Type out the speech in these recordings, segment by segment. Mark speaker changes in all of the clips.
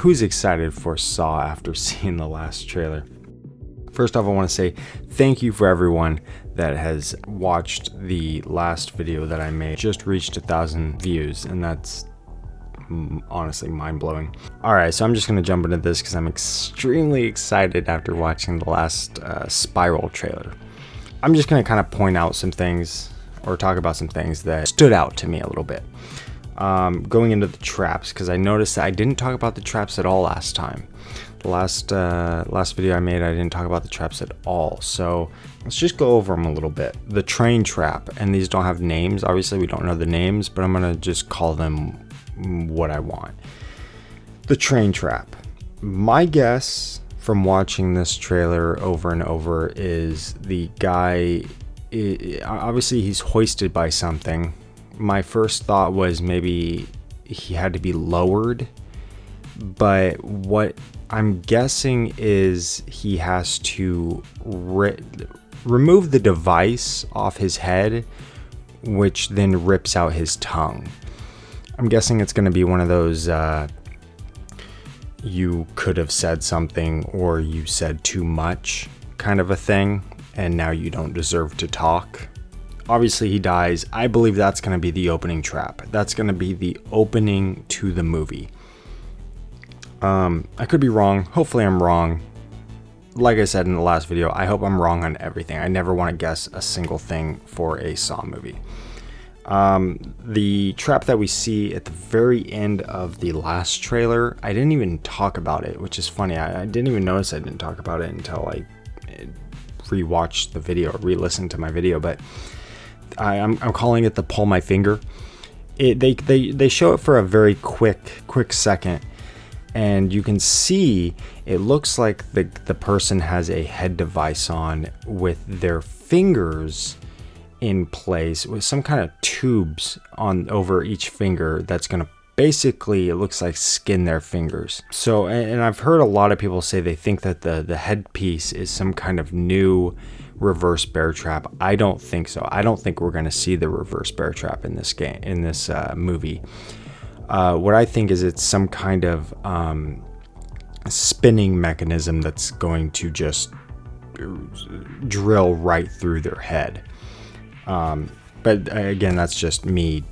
Speaker 1: Who's excited for Saw after seeing the last trailer? First off, I want to say thank you for everyone that has watched the last video that I made. Just reached 1,000 views, and that's honestly mind-blowing. Alright, so I'm just going to jump into this because I'm extremely excited after watching the last Spiral trailer. I'm just going to kind of point out some things, or talk about some things that stood out to me a little bit. Going into the traps, because I noticed that I didn't talk about the traps at all last time. The last video I made, I didn't talk about the traps at all. So let's just go over them a little bit. The train trap, and these don't have names. Obviously, we don't know the names, but I'm gonna just call them what I want. The train trap. My guess from watching this trailer over and over is the guy, obviously he's hoisted by something. My first thought was maybe he had to be lowered, but what I'm guessing is he has to remove the device off his head, which then rips out his tongue. I'm guessing it's going to be one of those you could have said something or you said too much kind of a thing, and now you don't deserve to talk. Obviously he dies. I believe that's going to be the opening trap. That's going to be the opening to the movie. I could be wrong. Hopefully I'm wrong. Like I said in the last video, I hope I'm wrong on everything. I never want to guess a single thing for a Saw movie. The trap that we see at the very end of the last trailer, I didn't even talk about it, which is funny. I didn't even notice I didn't talk about it until I rewatched the video, or re-listened to my video, but I'm calling it the pull my finger. They show it for a very quick second, and you can see it looks like the person has a head device on with their fingers in place with some kind of tubes on over each finger that's going to basically, it looks like, skin their fingers. So, and I've heard a lot of people say they think that the headpiece is some kind of new reverse bear trap. I don't think so. I don't think we're going to see the reverse bear trap in this game, in this movie. What I think is it's some kind of spinning mechanism that's going to just drill right through their head. But again, that's just me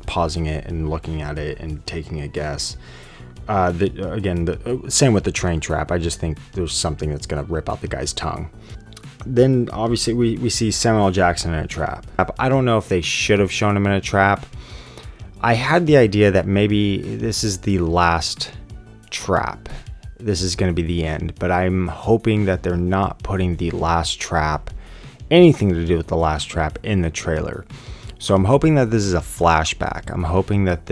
Speaker 1: pausing it and looking at it and taking a guess. Same with the train trap. I just think there's something that's going to rip out the guy's tongue. Then obviously we see Samuel L. Jackson in a trap. I don't know if they should have shown him in a trap. I had the idea that maybe this is the last trap. This is going to be the end, but I'm hoping that they're not putting the last trap, anything to do with the last trap, in the trailer. So I'm hoping that this is a flashback. I'm hoping that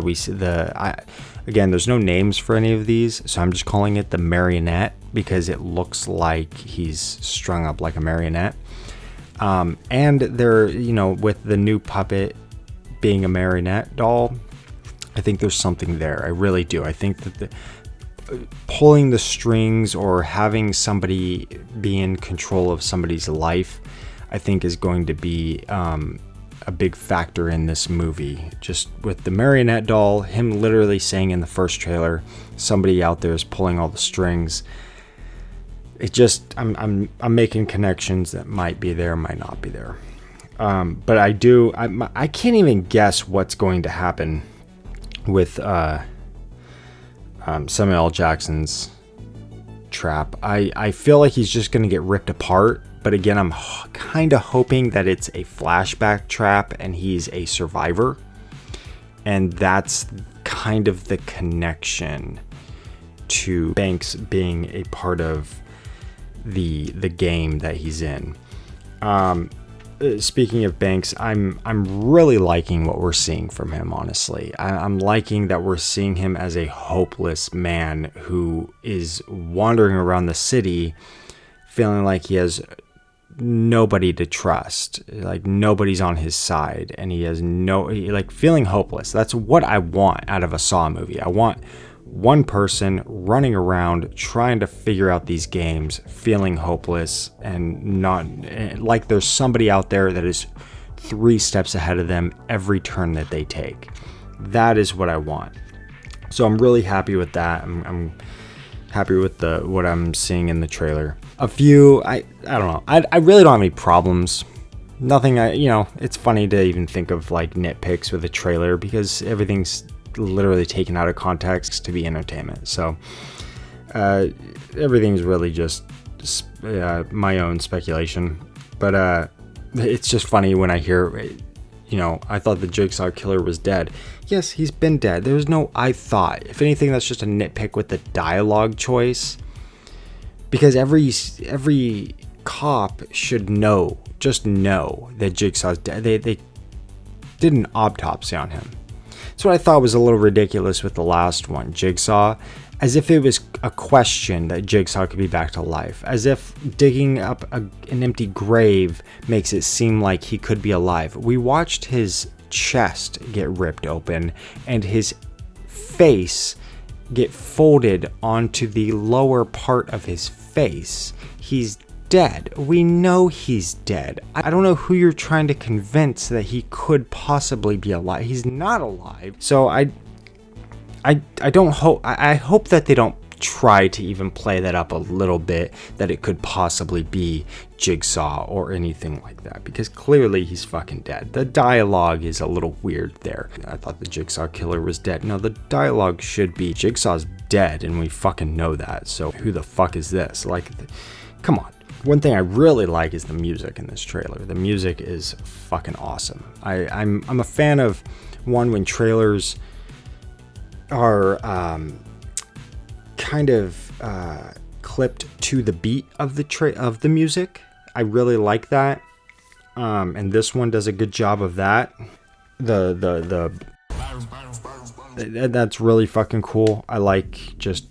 Speaker 1: we see again, there's no names for any of these, so I'm just calling it the marionette because it looks like he's strung up like a marionette. And they're, with the new puppet being a marionette doll, I think there's something there. I really do. I think that pulling the strings or having somebody be in control of somebody's life, I think is going to be a big factor in this movie. Just with the marionette doll, him literally saying in the first trailer, somebody out there is pulling all the strings. It just, I'm making connections that might be there, might not be there. But I can't even guess what's going to happen with Samuel L. Jackson's trap. I feel like he's just going to get ripped apart. But again, I'm kind of hoping that it's a flashback trap and he's a survivor. And that's kind of the connection to Banks being a part of the game that he's in. Speaking of Banks, I'm really liking what we're seeing from him, honestly. I'm liking that we're seeing him as a hopeless man who is wandering around the city feeling like he has nobody to trust, like nobody's on his side, and he has feeling hopeless. That's what I want out of a Saw movie. I want one person running around trying to figure out these games, feeling hopeless and not like there's somebody out there that is 3 steps ahead of them every turn that they take. That is what I want. So I'm really happy with that. I'm happy with what I'm seeing in the trailer. A few, I don't know. I really don't have any problems. Nothing, it's funny to even think of like nitpicks with a trailer because everything's literally taken out of context to be entertainment. So everything's really just my own speculation. But it's just funny when I hear, I thought the Jigsaw Killer was dead. Yes, he's been dead. There's no I thought. If anything, that's just a nitpick with the dialogue choice. Because every cop should just know that Jigsaw's dead. They did an autopsy on him. That's what I thought was a little ridiculous with the last one, Jigsaw, as if it was a question that Jigsaw could be back to life, as if digging up an empty grave makes it seem like he could be alive. We watched his chest get ripped open and his face get folded onto the lower part of his face. He's dead. We know he's dead. I don't know who you're trying to convince that he could possibly be alive. He's not alive. So I hope that they don't try to even play that up a little bit, that it could possibly be Jigsaw or anything like that, because clearly he's fucking dead. The dialogue is a little weird there. I thought the Jigsaw Killer was dead. No, the dialogue should be Jigsaw's dead and we fucking know that. So who the fuck is this? Like, come on. One thing I really like is the music in this trailer. The music is fucking awesome. I'm a fan of when trailers are kind of clipped to the beat of the music. I really like that, and this one does a good job of that. That's really fucking cool. I like just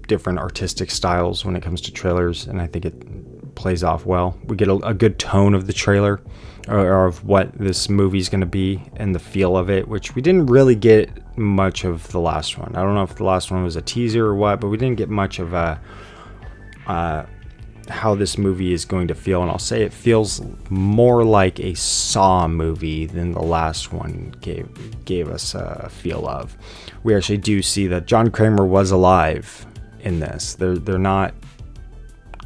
Speaker 1: different artistic styles when it comes to trailers, and I think it plays off well. We get a good tone of the trailer, or of what this movie's going to be, and the feel of it, which we didn't really get much of the last one. I don't know if the last one was a teaser or what, but we didn't get much of how this movie is going to feel. And I'll say it feels more like a Saw movie than the last one gave us a feel of. We actually do see that John Kramer was alive in this. They're not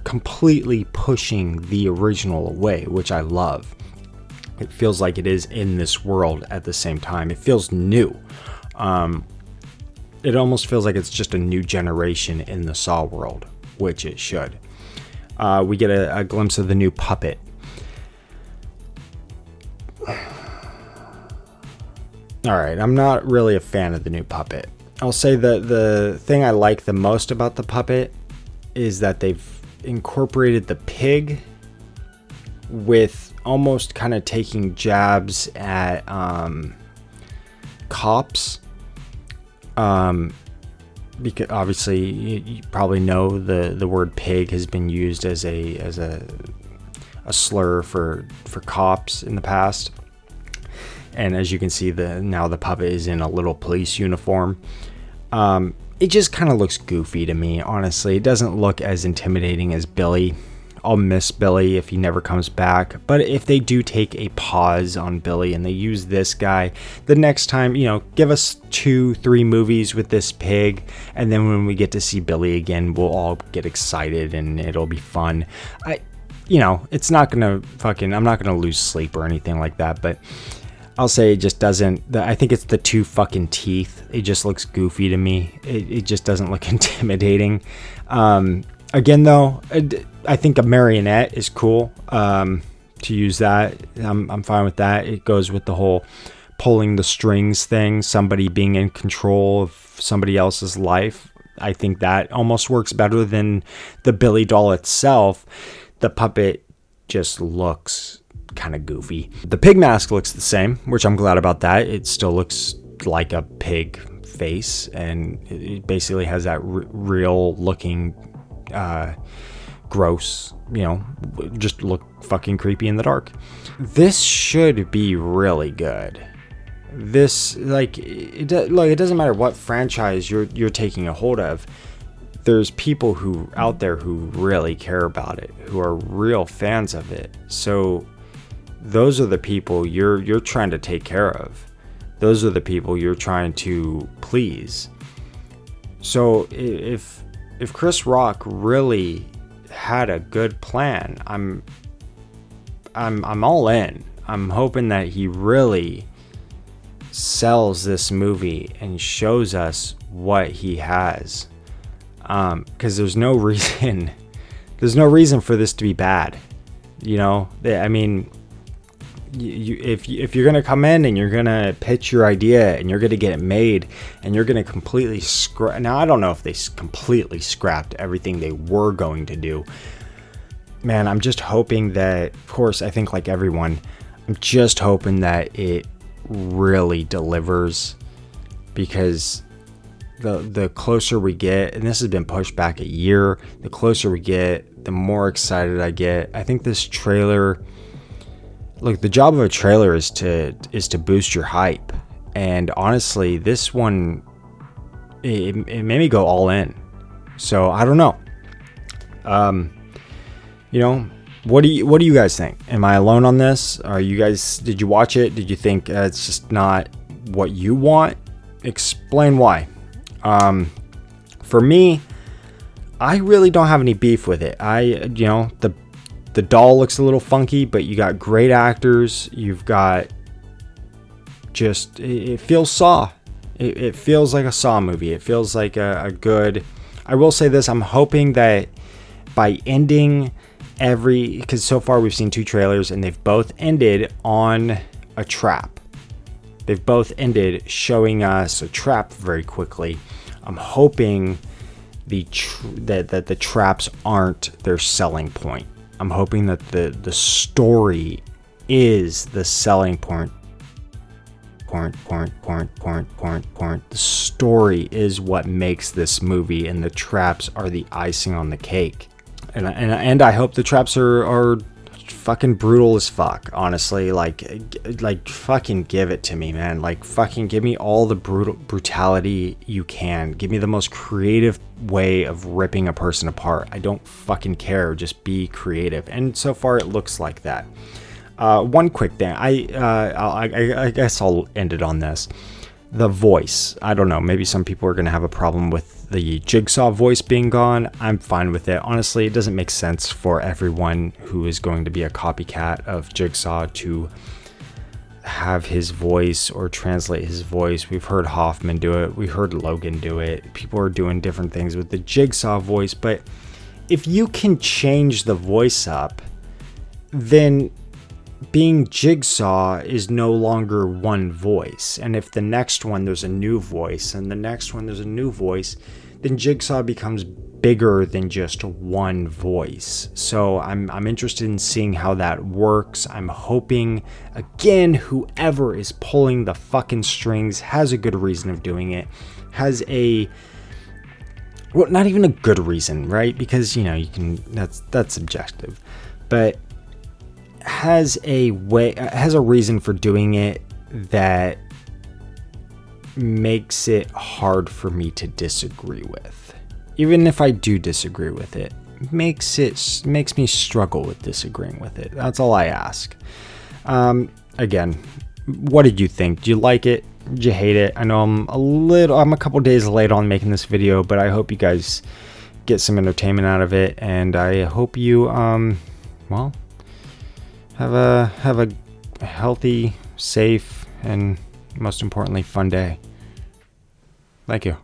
Speaker 1: completely pushing the original away, which I love. It feels like it is in this world at the same time. It feels new. It almost feels like it's just a new generation in the Saw world, which it should. We get a glimpse of the new puppet. Alright, I'm not really a fan of the new puppet. I'll say the thing I like the most about the puppet is that they've incorporated the pig with almost kind of taking jabs at cops. Because obviously you probably know the word pig has been used as a slur for cops in the past. And as you can see, now the puppet is in a little police uniform. It just kind of looks goofy to me, honestly. It doesn't look as intimidating as Billy. I'll miss Billy if he never comes back. But if they do take a pause on Billy and they use this guy, the next time, give us 2-3 movies with this pig. And then when we get to see Billy again, we'll all get excited and it'll be fun. It's not going to I'm not going to lose sleep or anything like that. But I'll say it just doesn't. I think it's the 2 fucking teeth. It just looks goofy to me. It just doesn't look intimidating. Again, though, I think a marionette is cool. To use that, I'm fine with that. It goes with the whole pulling the strings thing. Somebody being in control of somebody else's life. I think that almost works better than the Billy doll itself. The puppet just looks kind of goofy. The pig mask looks the same, which I'm glad about that. It still looks like a pig face, and it basically has that real looking gross, just look fucking creepy in the dark. This should be really good. This, it doesn't matter what franchise you're taking a hold of. There's people out there who really care about it, who are real fans of it. So those are the people you're trying to take care of. Those are the people you're trying to please. So if Chris Rock really had a good plan, I'm all in. I'm hoping that he really sells this movie and shows us what he has. Because there's no reason for this to be bad. You know, I mean, if you're gonna come in and you're gonna pitch your idea and you're gonna get it made and you're gonna completely scrap. Now I don't know if they completely scrapped everything they were going to do. Man, I'm just hoping that, of course, I think like everyone, I'm just hoping that it really delivers, because the closer we get, and this has been pushed back a year, the closer we get, the more excited I get. I think this trailer, look, the job of a trailer is to boost your hype, and honestly, this one, it made me go all in. So I don't know. You know, what do you guys think? Am I alone on this? Did you watch it? Did you think it's just not what you want? Explain why. For me, I really don't have any beef with it. The doll looks a little funky, but you got great actors. You've got it feels Saw. It feels like a Saw movie. It feels like a good, I will say this, I'm hoping that by ending because so far we've seen 2 trailers and they've both ended on a trap. They've both ended showing us a trap very quickly. I'm hoping that the traps aren't their selling point. I'm hoping that the story is the selling point. The story is what makes this movie, and the traps are the icing on the cake. And I hope the traps are fucking brutal as fuck, honestly. Like fucking give it to me, man. Like fucking give me all the brutality you can. Give me the most creative way of ripping a person apart. I don't fucking care. Just be creative. And so far it looks like that. One quick thing. I guess I'll end it on this. The voice. I don't know. Maybe some people are going to have a problem with the Jigsaw voice being gone. I'm fine with it. Honestly, it doesn't make sense for everyone who is going to be a copycat of Jigsaw to have his voice or translate his voice. We've heard Hoffman do it. We heard Logan do it. People are doing different things with the Jigsaw voice. But if you can change the voice up, then being Jigsaw is no longer one voice. And if the next one there's a new voice and the next one there's a new voice, then Jigsaw becomes bigger than just one voice. So I'm interested in seeing how that works. I'm hoping, again, whoever is pulling the fucking strings has a good reason of doing it. Has not even a good reason, right? Because, you can, that's subjective. But has a reason for doing it that makes it hard for me to disagree with. Even if I do disagree with it, makes me struggle with disagreeing with it. That's all I ask. Again, what did you think? Do you like it? Did you hate it? I know I'm a couple days late on making this video, but I hope you guys get some entertainment out of it, and I hope you have a healthy, safe, and most importantly, fun day. Thank you.